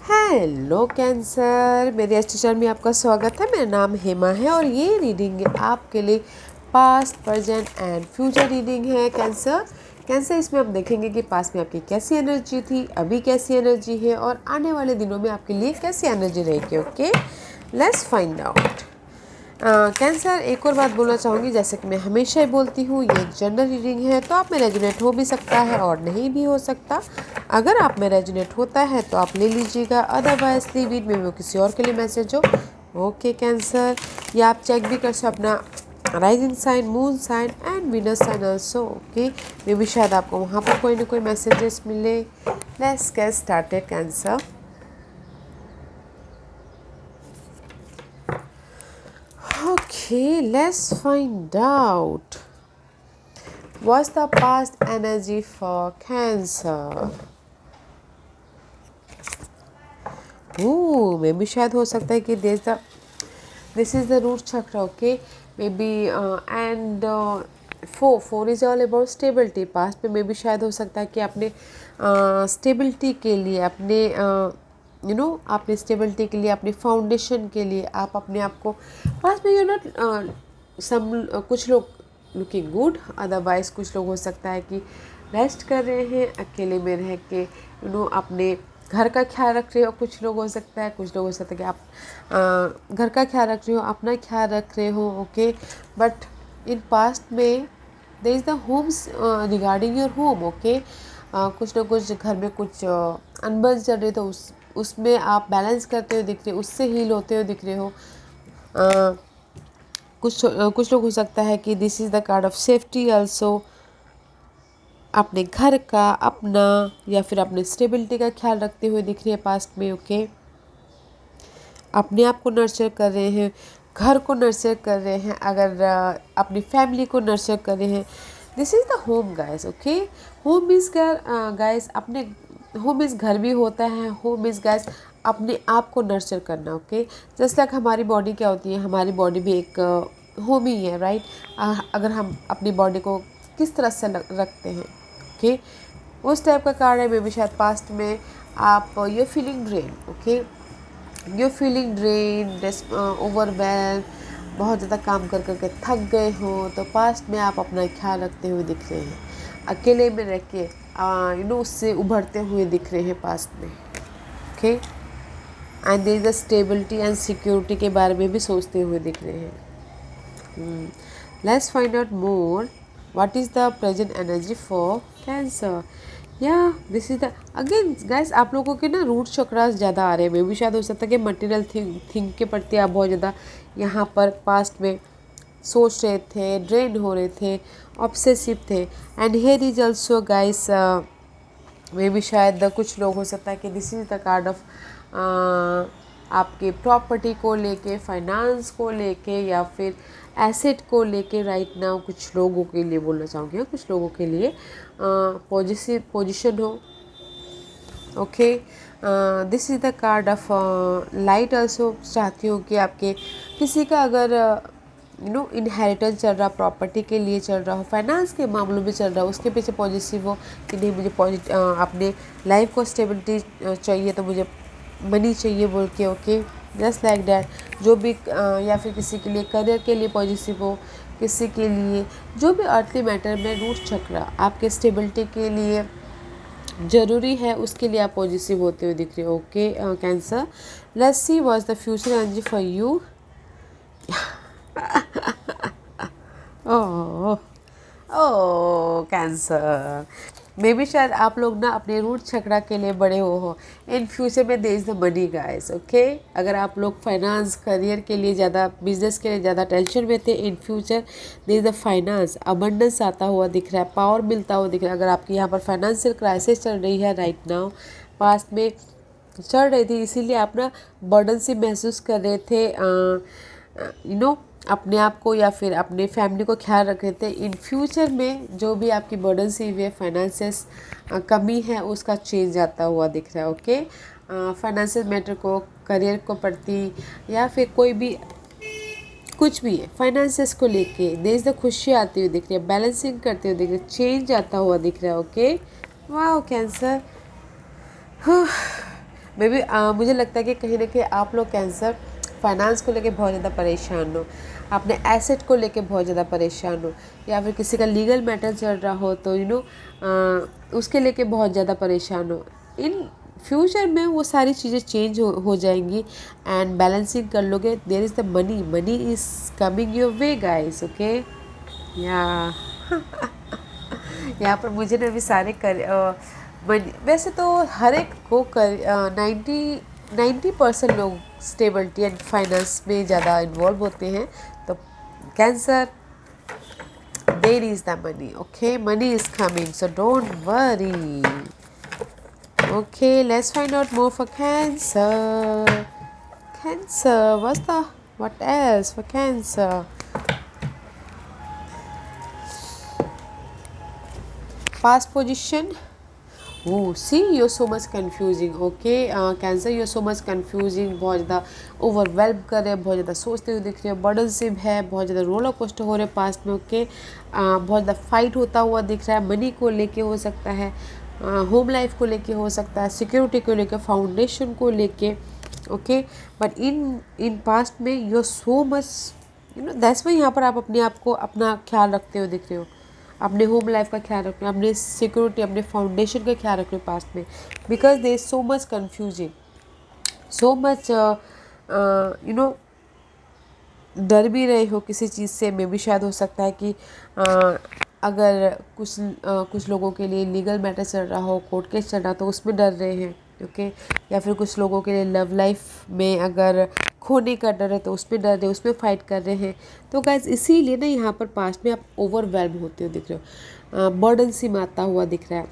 Hello cancer, मेरे astro में आपका स्वागत है। मेरा नाम हेमा है और ये रीडिंग है आपके लिए past, present and future reading है। कैंसर इसमें हम देखेंगे कि पास्ट में आपकी कैसी एनर्जी थी, अभी कैसी एनर्जी है और आने वाले दिनों में आपके लिए कैसी एनर्जी रहेगी। Okay, let's find out. Cancer, एक और बात बोलना चाहूँगी, जैसे कि मैं हमेशा ही बोलती हूँ, ये एक जनरल रीडिंग है तो आप में रेजोनेट हो भी सकता है और नहीं भी हो सकता। अगर आप में रेजोनेट होता है तो आप ले लीजिएगा, अदरवाइज लीव इट, में वो किसी और के लिए मैसेज हो। ओके कैंसर, या आप चेक भी कर सकते अपना rising sign, moon sign and Venus sign also. Okay, मे भी शायद आपको वहाँ पर कोई ना कोई मैसेजेस मिले। Let's get started cancer. Okay, let's find out. What's the past energy for Cancer? Ooh, maybe शायद हो सकता है कि this is the root chakra. Okay, maybe and four is all about stability. Past में maybe शायद हो सकता है कि आपने stability के लिए अपने आपने स्टेबिलिटी के लिए, अपने फाउंडेशन के लिए आप अपने आप को पास में नॉट सम कुछ लोग लुकिंग गुड, अदरवाइज कुछ लोग हो सकता है कि रेस्ट कर रहे हैं, अकेले में रह के अपने घर का ख्याल रख रहे हो। कुछ लोग हो सकता है हो सकता है कि आप घर का ख्याल रख रहे हो, अपना ख्याल रख रहे हो। ओके, बट इन पास्ट में there is the homes regarding your home. Okay, कुछ ना कुछ घर में कुछ अनबन चल रही, तो उसमें आप बैलेंस करते हुए दिख रहे हो, उससे हील होते हुए दिख रहे हो। कुछ लोग हो सकता है कि this is the card of safety also, अपने घर का, अपना या फिर अपने स्टेबिलिटी का ख्याल रखते हुए दिख रही है पास्ट में। ओके, अपने आप को नर्चर कर रहे हैं, घर को नर्चर कर रहे हैं, अगर अपनी फैमिली को नर्चर कर रहे हैं। This is the home guys. Okay, home is guys, अपने होम इज़ घर भी होता है। होम इज़ गाइस अपने आप को नर्चर करना। ओके, जस्ट लाइक हमारी बॉडी क्या होती है, हमारी बॉडी भी एक होम ही है, राइट। अगर हम अपनी बॉडी को किस तरह से रखते हैं, ओके, उस टाइप का कार्ड है। मे भी शायद पास्ट में आप you feeling drain. Okay, you feeling drain, overwhelm, बहुत ज़्यादा काम कर करके थक गए हो, तो पास्ट में आप अपना ख्याल रखते हुए दिख रहे हैं, अकेले में रह के उससे उभरते हुए दिख रहे हैं पास्ट में। Okay, and there is a stability and security के बारे में भी सोचते हुए दिख रहे हैं। Let's find out more, what is the present energy for cancer. या this is the again guys, आप लोगों के ना रूट चक्रास ज़्यादा आ रहे हैं। मे भी शायद हो सकता है कि मटेरियल थिंग के प्रति आप बहुत ज़्यादा यहाँ पर पास्ट में सोच रहे थे, ड्रेन हो रहे थे, ऑब्सेसिव थे। And here is also guys, मे भी शायद कुछ लोग हो सकता है कि this is the card of आपके प्रॉपर्टी को लेके, फाइनेंस को लेके या फिर एसेट को लेके राइट नाउ कुछ लोगों के लिए बोलना चाहूँगी, कुछ लोगों के लिए पॉजिटिव पोजिशन हो। Okay, this is the card of light also. चाहती हूँ कि आपके किसी का अगर इनहेरिटेंस चल रहा, प्रॉपर्टी के लिए चल रहा हो, फाइनेंस के मामलों में चल रहा हो, उसके पीछे पॉजिटिव हो कि नहीं, मुझे अपने लाइफ को स्टेबिलिटी चाहिए, तो मुझे मनी चाहिए बोल के। Okay, just like that. जो भी या फिर किसी के लिए करियर के लिए पॉजिटिव हो, किसी के लिए जो भी अर्थली मैटर में रूट चक्र आपके स्टेबिलिटी के लिए ज़रूरी है, उसके लिए आप पॉजिटिव होते हुए दिख रहे हो। Okay cancer, let's see what's the future energy for you. Oh oh cancer, मे भी शायद आप लोग ना अपने रूट चक्रा के लिए बड़े हो। इन फ्यूचर में there is the money guys. Okay, अगर आप लोग फाइनेंस, करियर के लिए ज़्यादा, बिजनेस के लिए ज़्यादा टेंशन में थे, in future there is the finance abundance आता हुआ दिख रहा है, पावर मिलता हुआ दिख रहा है। अगर आपकी यहाँ पर फाइनेंशियल क्राइसिस चल रही है राइट नाउ, पास्ट में चल रही थी, इसीलिए आप ना बर्डन से महसूस कर रहे थे, अपने आप को या फिर अपने फैमिली को ख्याल रख रहे थे। इन फ्यूचर में जो भी आपकी बर्डन सी हुई है, फाइनेंसियस कमी है, उसका चेंज आता हुआ दिख रहा है। ओके, फाइनेंशियल मैटर को, करियर को प्रति या फिर कोई भी कुछ भी है फाइनेंसिस को लेके, देश द खुशी आती हुई दिख रही है, बैलेंसिंग करते हुए दिख रही है, चेंज आता हुआ दिख रहा है। ओके, वाह कैंसर, मे बी मुझे लगता है कि कहीं ना कहीं आप लोग कैंसर फाइनेंस को लेके बहुत ज़्यादा परेशान हो, अपने एसेट को लेके बहुत ज़्यादा परेशान हो, या फिर किसी का लीगल मैटर चल रहा हो तो उसके लेके बहुत ज़्यादा परेशान हो। इन फ्यूचर में वो सारी चीज़ें चेंज हो जाएंगी एंड बैलेंसिंग कर लोगे। There is the money, money is coming your way guys, okay. या यहाँ पर मुझे ना अभी सारे वैसे तो हर एक को 90% लोग स्टेबिलिटी एंड फाइनेंस में ज़्यादा इन्वॉल्व होते हैं। तो Cancer, there is the money, okay, money is coming, so don't worry. Okay, let's find out more for Cancer. Cancer, what else for Cancer? Past position. Oh, see, you're so much confusing. Okay, Cancer, you're so much confusing. बहुत ज़्यादा overwhelm कर रहे हैं, बहुत ज़्यादा सोचते हुए दिख रहे हैं, बर्डनशिप है, बहुत ज़्यादा रोलर कोस्टर हो रहे हैं पास्ट में। ओके, बहुत ज़्यादा फाइट होता हुआ दिख रहा है, मनी को लेके हो सकता है, होम लाइफ को लेके हो सकता है, सिक्योरिटी को लेके, फाउंडेशन को लेके। ओके, बट इन पास्ट में you are so much that's why यहाँ पर आप अपने आप को अपना ख्याल रखते हुए दिख रहे हो, अपने होम लाइफ का ख्याल रख रहे हो, अपने सिक्योरिटी, अपने फाउंडेशन का ख्याल रख रहे हो पास्ट में। Because they is so much confusing, so much डर भी रहे हो किसी चीज़ से। मे भी शायद हो सकता है कि अगर कुछ लोगों के लिए लीगल मैटर चल रहा हो, कोर्ट केस चल रहा, तो उसमें डर रहे हैं। ओके, या फिर कुछ लोगों के लिए लव लाइफ में अगर खोने का डर है तो उसमें डर रहे, उसमें फाइट कर रहे हैं। तो गाइज इसीलिए ना यहाँ पर पास्ट में आप ओवरवेल्म होते हो दिख रहे हो, बर्डन सी मारता हुआ दिख रहा है,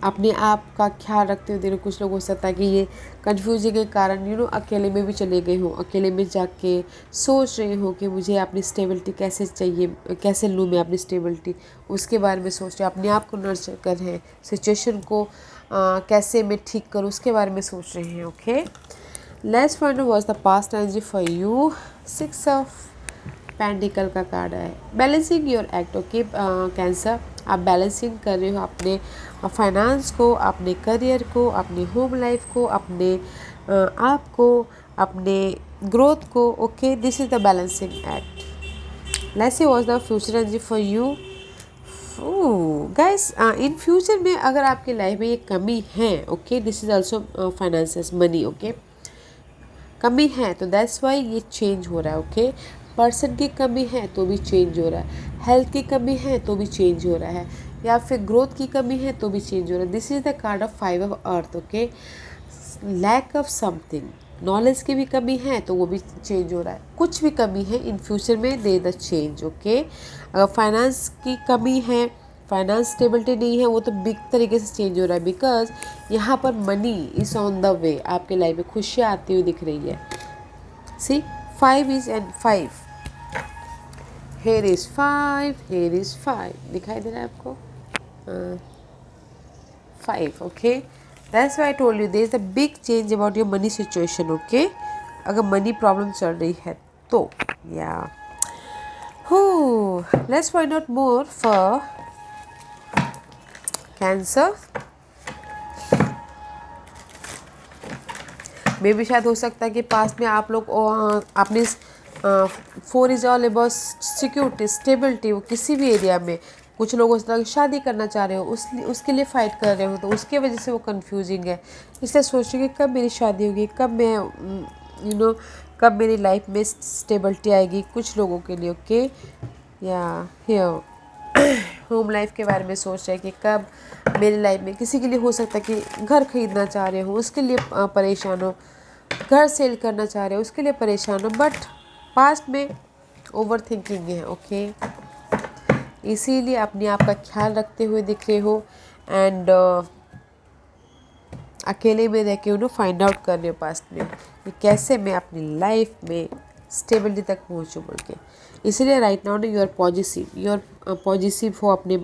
अपने आप का ख्याल रखते हुए। देखो कुछ लोग हो सकता है कि ये कन्फ्यूजिंग के कारण अकेले में भी चले गए हो, अकेले में जाके सोच रहे हो कि मुझे अपनी स्टेबिलिटी कैसे चाहिए, कैसे लूँ मैं अपनी स्टेबिलिटी, उसके बारे में सोच रहे हैं, अपने आप को नर्चर कर रहे हैं, सिचुएशन को कैसे मैं ठीक करूँ उसके बारे में सोच रहे हैं। Okay, let's find out what's the past energy for you. 6 of pentacle का कार्ड है, balancing your act. Okay cancer, आप बैलेंसिंग कर रहे हो अपने फाइनेंस को, अपने करियर को, अपने होम लाइफ को, अपने आप को, अपने ग्रोथ को। Okay, this is the balancing act. Let's see what's the future energy for you. Guys in future में अगर आपकी लाइफ में ये कमी है, okay, this is also finances, money. Okay, कमी है तो दैट्स वाई ये चेंज हो रहा है। ओके, पर्सन की कमी है तो भी चेंज हो रहा है, हेल्थ की कमी है तो भी चेंज हो रहा है, या फिर ग्रोथ की कमी है तो भी चेंज हो रहा है। This is the card of 5 of earth. Okay, lack of something, knowledge की भी कमी है तो वो भी चेंज हो रहा है, कुछ भी कमी है इन फ्यूचर में दे द चेंज। ओके, अगर फाइनेंस की कमी है, फाइनेंस स्टेबिलिटी नहीं है, वो तो बिग तरीके से चेंज हो रहा है। बिकॉज यहाँ पर money is on the way, आपके लाइफ में खुशियाँ आती हुई दिख रही है। सी 5 is and 5, here is 5, here is 5, दिखाई दे रहा है आपको 5। Okay, that's why I told you there is a big change about your money situation. Okay, अगर मनी प्रॉब्लम चल रही है तो या let's find out more for cancer. मे भी शायद हो सकता है कि पास में आप लोग अपने 4 is all about security, stability, वो किसी भी एरिया में कुछ लोग उस तरह शादी करना चाह रहे हो, उसके लिए फ़ाइट कर रहे हो, तो उसकी वजह से वो कंफ्यूजिंग है। इसलिए सोच रही कि कब मेरी शादी होगी, कब मैं कब मेरी लाइफ में स्टेबिलिटी आएगी कुछ लोगों के लिए। ओके, या हियर होम लाइफ के बारे में सोच रहे हैं कि कब मेरी लाइफ में, किसी के लिए हो सकता है कि घर खरीदना चाह रहे हो उसके लिए परेशान हो, घर सेल करना चाह रहे हो उसके लिए परेशान हो, बट पास्ट में ओवर थिंकिंग है। ओके, इसीलिए अपने आप का ख्याल रखते हुए दिख रहे हो एंड अकेले में रह के फाइंड आउट कर रहे हो पास्ट में कि कैसे मैं अपनी लाइफ में स्टेबिलिटी तक पहुँचूँ बोल के। इसीलिए राइट नाउ ना यू आर पॉजिटिव हो अपने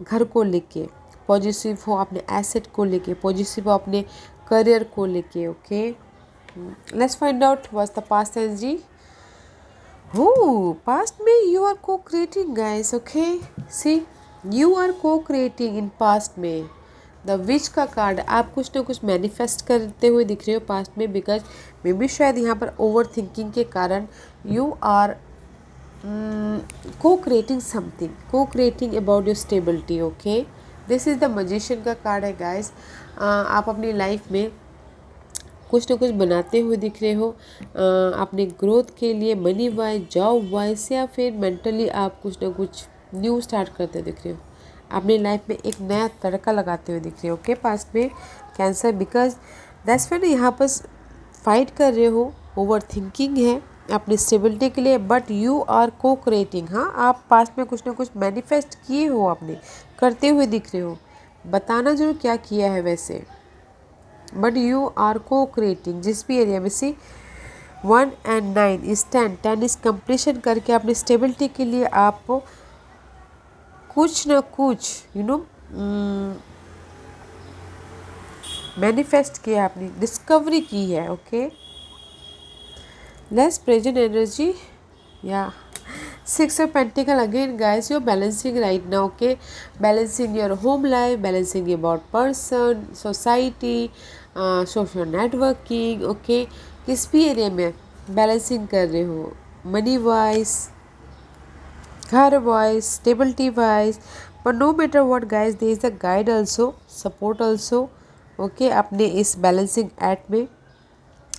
घर को लेके, पॉजिटिव हो अपने एसेट को लेके, पॉजिटिव हो अपने करियर को लेके। Okay, let's find out what's the past energy. Past में you are co-creating guys. Okay, see, you are co-creating in past में, द विच का कार्ड, आप कुछ ना कुछ मैनिफेस्ट करते हुए दिख रहे हो पास्ट में, बिकॉज मे बी शायद यहाँ पर ओवर थिंकिंग के कारण you are co-creating something, co-creating about your stability. Okay, this is the magician का कार्ड है गाइस। आप अपनी लाइफ में कुछ ना कुछ बनाते हुए दिख रहे हो, अपने ग्रोथ के लिए, मनी वाइज, जॉब वाइज, या फिर मेंटली आप कुछ ना कुछ न्यू स्टार्ट करते दिख रहे हो, अपनी लाइफ में एक नया तड़का लगाते हुए दिख रहे हो। ओके, पास्ट में कैंसर, बिकॉज दैट्स व्हाई यहाँ पर फाइट कर रहे हो, ओवर थिंकिंग है अपनी स्टेबिलिटी के लिए, बट यू आर को क्रिएटिंग। हाँ, आप पास्ट में कुछ ना कुछ मैनिफेस्ट किए हो, अपने करते हुए दिख रहे हो, बताना जरूर क्या किया है वैसे, बट यू आर को क्रिएटिंग जिस भी एरिया में। सी 1 and 9 इज 10 इज कंप्लीशन करके अपनी स्टेबिलिटी के लिए आप कुछ ना कुछ मैनिफेस्ट किया, आपने डिस्कवरी की है। ओके, लेस प्रेजेंट एनर्जी या 6 of Pentacle again guys, you're balancing right now. Okay, balancing your home life, balancing about person, society, social networking. Okay, किस भी एरिया में बैलेंसिंग कर रहे हो, मनी वाइज, घर वाइज, स्टेबिलिटी वाइज, पर no matter what guys, there is a guide also, support also. Okay, अपने इस बैलेंसिंग एक्ट में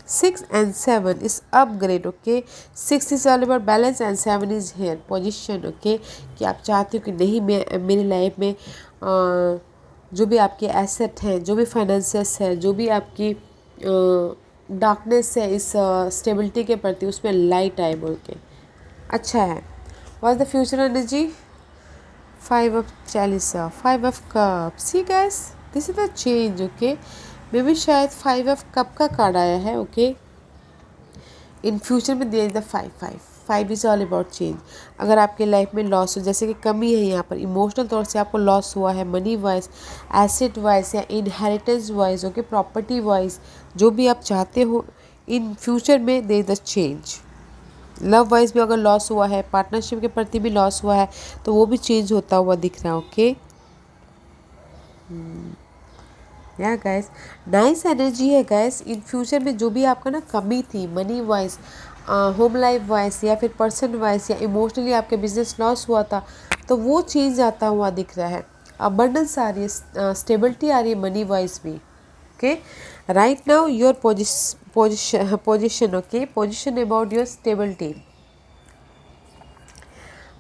6 and 7 is upgrade. Okay, 6 is all about balance and 7 is here position. Okay, कि आप चाहते हो कि नहीं, मैं मेरी लाइफ में जो भी आपके एसेट हैं, जो भी फाइनेंसेस है, जो भी आपकी डार्कनेस है इस स्टेबिलिटी के प्रति, उसमें लाइट आए बोल के अच्छा है। What the future energy? 5 of chalice, 5 of cups. See guys, this is the change. Okay, मे भी शायद 5 of कप का कार्ड आया है। ओके, इन फ्यूचर में there is the 5 is all about change. अगर आपके लाइफ में लॉस हो, जैसे कि कमी है यहाँ पर, इमोशनल तौर से आपको लॉस हुआ है, मनी वाइज, एसेट वाइज या inheritance wise, okay, property wise, जो भी आप चाहते हो, इन फ्यूचर में there is the change. Love wise भी अगर लॉस हुआ है, पार्टनरशिप के प्रति भी लॉस हुआ है, तो वो भी चेंज होता हुआ दिख रहा है। Okay, yeah guys, nice energy है गाइस। इन फ्यूचर में जो भी आपका ना कमी थी, money wise, home life wise, या फिर पर्सन वाइज, या इमोशनली आपके बिजनेस लॉस हुआ था, तो वो चेंज आता हुआ दिख रहा है। अबंडेंस आ रही है, स्टेबिलिटी आ रही है मनी वाइज भी। Okay, right now your position okay, position about your stability,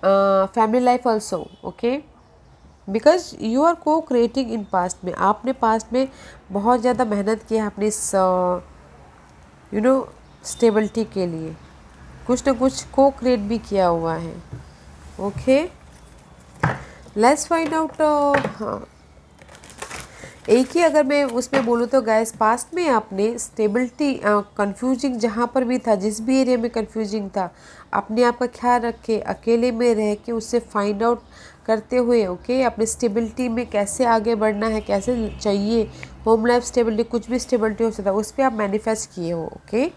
family life also. Okay, because you are co-creating in past में, आपने पास्ट में बहुत ज़्यादा मेहनत की है अपनी स्टेबिलिटी के लिए, कुछ ना कुछ को क्रिएट भी किया हुआ है। Okay, let's find out. एक ही अगर मैं उसमें बोलूँ तो गाइस, पास्ट में आपने स्टेबिलिटी, कंफ्यूजिंग जहाँ पर भी था, जिस भी एरिया में कंफ्यूजिंग था, अपने आप का ख्याल रखे, अकेले में रह के उससे फाइंड आउट करते हुए, ओके, अपनी स्टेबिलिटी में कैसे आगे बढ़ना है, कैसे चाहिए, होम लाइफ स्टेबिलिटी, कुछ भी स्टेबिलिटी हो सकता है, उस पर आप मैनिफेस्ट किए हो। ओके,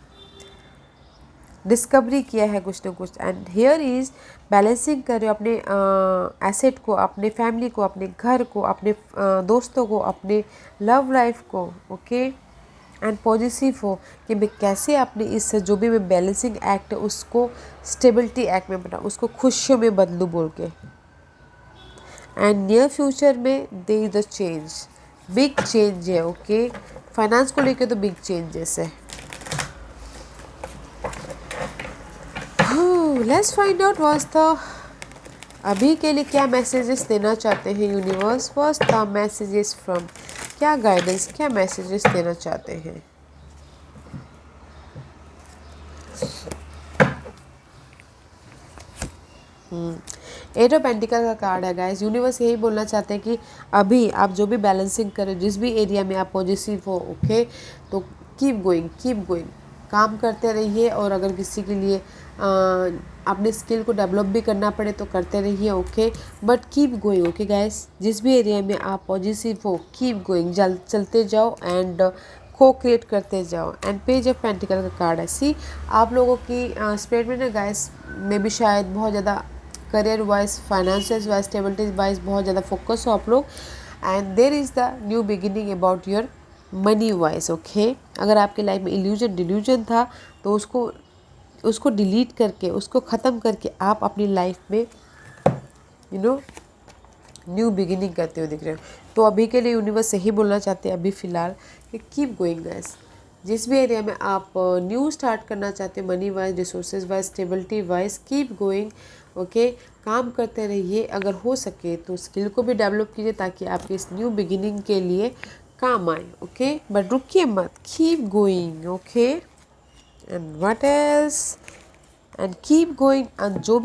डिस्कवरी किया है कुछ ना कुछ, एंड हियर इज बैलेंसिंग कर रहे हो अपने एसेट को, अपने फैमिली को, अपने घर को, अपने दोस्तों को, अपने लव लाइफ को। ओके, एंड पॉजिटिव हो कि मैं कैसे अपने इस जो भी मैं बैलेंसिंग एक्ट है उसको स्टेबिलिटी एक्ट में बनाऊँ, उसको खुशियों में बदलूँ बोल के। एंड नियर फ्यूचर में there is the change, big change है। ओके, फाइनेंस को लेके तो बिग चेंजेस है। Let's find out what's the अभी के लिए क्या मैसेजेस देना चाहते हैं universe, what's the messages from, क्या गाइडेंस, क्या मैसेजेस देना चाहते हैं। एट ऑफ पेंटिकल का कार्ड है गाइस। यूनिवर्स यही बोलना चाहते हैं कि अभी आप जो भी बैलेंसिंग करो, जिस भी एरिया में आप पॉजिटिव हो, ओके, तो कीप गोइंग, काम करते रहिए। और अगर किसी के लिए अपने स्किल को डेवलप भी करना पड़े तो करते रहिए। Okay, but keep going. Okay guys, जिस भी एरिया में आप पॉजिटिव हो, कीप गोइंग, चलते जाओ एंड को क्रिएट करते जाओ। एंड पेज ऑफ पेंटिकल का कार्ड है। सी, आप लोगों की स्पिरिट में ना गाइस, में भी शायद बहुत ज़्यादा career wise, financial wise, stability wise बहुत ज़्यादा फोकस हो आप लोग, and there is the new beginning about your money wise. Okay, अगर आपके लाइफ में इल्यूजन डिल्यूजन था तो उसको डिलीट करके, उसको ख़त्म करके आप अपनी लाइफ में न्यू बिगिनिंग करते हुए दिख रहे हो। तो अभी के लिए यूनिवर्स यही बोलना चाहते हैं अभी फ़िलहाल कि कीप गोइंग गाइस। जिस भी एरिया में आप न्यू स्टार्ट करना चाहते हो, money wise, resources wise, stability wise, keep going. Okay, काम करते रहिए। अगर हो सके तो स्किल को भी डेवलप कीजिए ताकि आपके इस न्यू बिगिनिंग के लिए काम आए। ओके, बट रुकिए मत, keep going. Okay, and what else, and keep going. And जो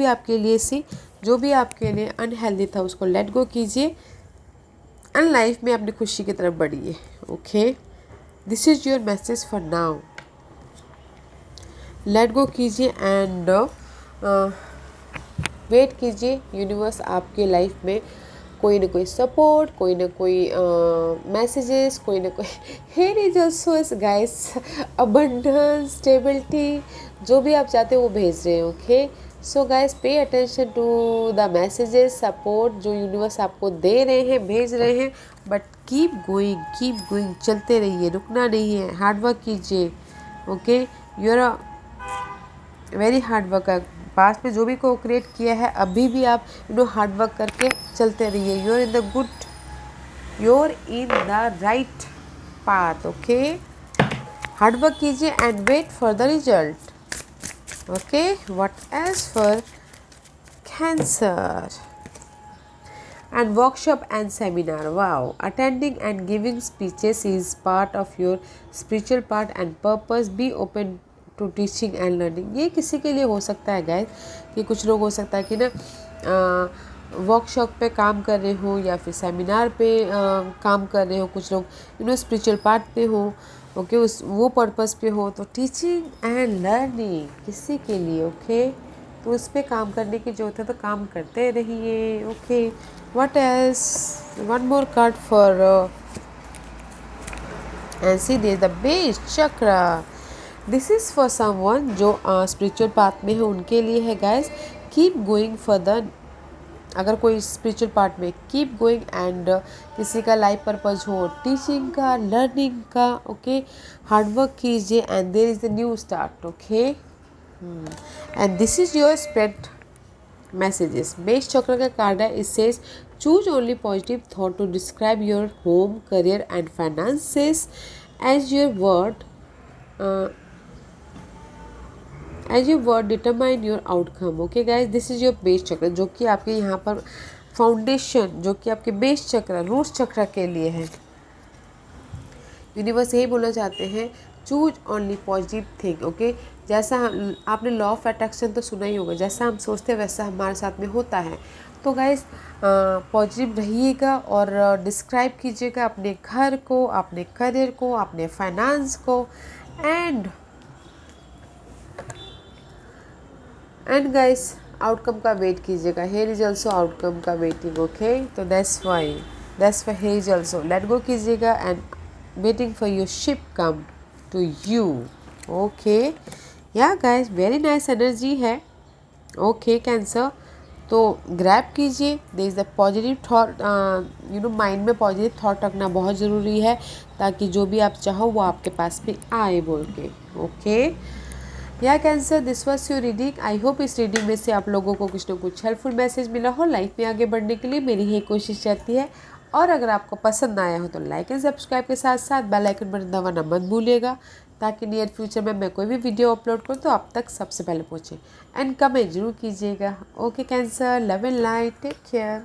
भी आपके लिए अनहेल्दी था उसको लेट गो कीजिए एंड लाइफ में अपनी खुशी की तरफ बढ़िए। Okay, this is your message for now. Let go कीजिए एंड वेट कीजिए। यूनिवर्स आपके लाइफ में कोई ना कोई सपोर्ट, कोई ना कोई मैसेजेस, कोई ना कोई here is also guys abundance, stability, जो भी आप चाहते हो वो भेज रहे हैं। Okay, so guys pay attention to the messages, support जो यूनिवर्स आपको दे रहे हैं, भेज रहे हैं। बट कीप गोइंग, चलते रहिए, रुकना नहीं है, हार्डवर्क कीजिए। Okay, you are very hard worker. Past में जो भी को क्रिएट किया है अभी भी आप हार्ड वर्क करके चलते रहिए। Your in the right path. Okay, hard work कीजिए and wait for the result. Okay, what else for cancer and workshop and seminar. Wow, attending and giving speeches is part of your spiritual part and purpose. Be open to teaching and learning. ये किसी के लिए हो सकता है guys कि कुछ लोग हो सकता है कि ना वर्कशॉप पे काम कर रहे हो या फिर सेमिनार पे काम कर रहे हो, कुछ लोग स्पिरिचुअल पार्ट पे हो। ओके, उस वो पर्पस पे हो, तो टीचिंग एंड लर्निंग किसी के लिए। ओके, तो उस पर काम करने की जरूरत है तो काम करते रहिए। Okay, what else, one more card for and see there is the base chakra. This is for someone जो spiritual path में है, उनके लिए है guys. Keep going further. अगर कोई spiritual part में keep going and किसी का लाइफ पर्पज हो, टीचिंग का, लर्निंग का। ओके, हार्डवर्क कीजिए and there is a new start. Okay, and this is your spread messages. Base chakra का कार्ड है, it says choose only positive thought to describe your home, career and finances as your word determine your outcome. Okay guys, this is your base chakra जो कि आपके यहाँ पर foundation, जो कि आपके बेस चक्र, रूट चक्र के लिए है। यूनिवर्स यही बोलना चाहते हैं, choose only positive thing. Okay, जैसा आपने लॉ ऑफ अट्रैक्शन तो सुना ही होगा, जैसा हम सोचते हैं वैसा हमारे साथ में होता है। तो गाइस पॉजिटिव रहिएगा और डिस्क्राइब कीजिएगा अपने घर को, अपने करियर को, अपने फाइनेंस को एंड गाइस आउटकम का वेट कीजिएगा। हियर इज ऑल्सो आउटकम का वेटिंग। ओके, तो that's why here is also let go कीजिएगा and waiting for your ship come to you. Okay, yeah guys very nice energy है। Okay cancer, तो grab कीजिए। There is the positive thought, mind में positive thought रखना बहुत ज़रूरी है ताकि जो भी आप चाहो वो आपके पास भी आए बोल के। ओके, या cancer, this was your reading. I hope इस रीडिंग में से आप लोगों को कुछ ना कुछ हेल्पफुल मैसेज मिला हो। लाइफ में आगे बढ़ने के लिए मेरी यही कोशिश रहती है। और अगर आपको पसंद आया हो तो लाइक एंड सब्सक्राइब के साथ साथ बेल आइकन बटन दबाना मत भूलिएगा ताकि नियर फ्यूचर में मैं कोई भी वीडियो अपलोड करूँ तो आप तक सबसे पहले पहुँचे। एंड कमेंट जरूर कीजिएगा। Okay cancer, love and light, take care.